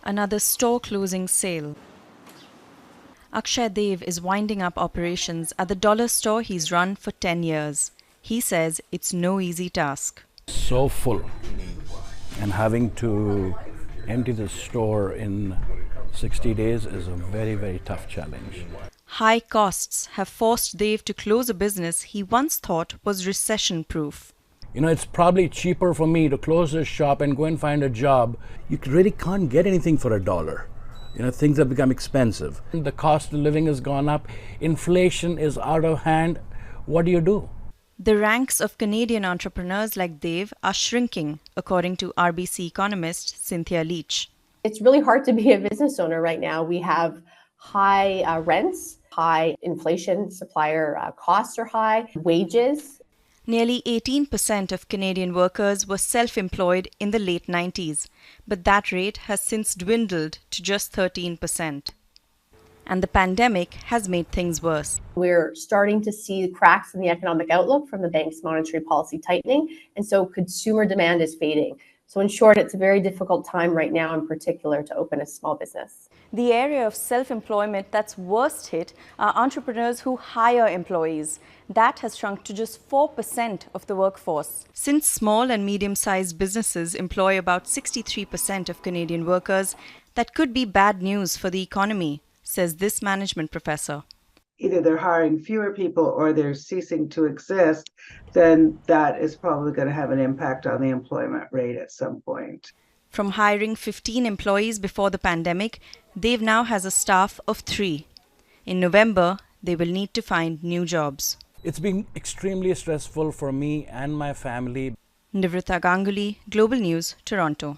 Another store closing sale. Akshay Dev is winding up operations at the dollar store he's run for 10 years. He says it's no easy task. So full, and having to empty the store in 60 days is a very, very tough challenge. High costs have forced Dev to close a business he once thought was recession-proof. It's probably cheaper for me to close this shop and go and find a job. You really can't get anything for $1. Things have become expensive. The cost of living has gone up. Inflation is out of hand. What do you do? The ranks of Canadian entrepreneurs like Dev are shrinking, according to RBC economist Cynthia Leach. It's really hard to be a business owner right now. We have high rents, high inflation, supplier costs are high, wages. Nearly 18% of Canadian workers were self-employed in the late 90s, but that rate has since dwindled to just 13%. And the pandemic has made things worse. We're starting to see cracks in the economic outlook from the bank's monetary policy tightening, and so consumer demand is fading. So in short, it's a very difficult time right now, in particular, to open a small business. The area of self-employment that's worst hit are entrepreneurs who hire employees. That has shrunk to just 4% of the workforce. Since small and medium-sized businesses employ about 63% of Canadian workers, that could be bad news for the economy, says this management professor. Either they're hiring fewer people or they're ceasing to exist, then that is probably going to have an impact on the employment rate at some point. From hiring 15 employees before the pandemic, Dev now has a staff of 3. In November, they will need to find new jobs. It's been extremely stressful for me and my family. Nivrita Ganguly, Global News, Toronto.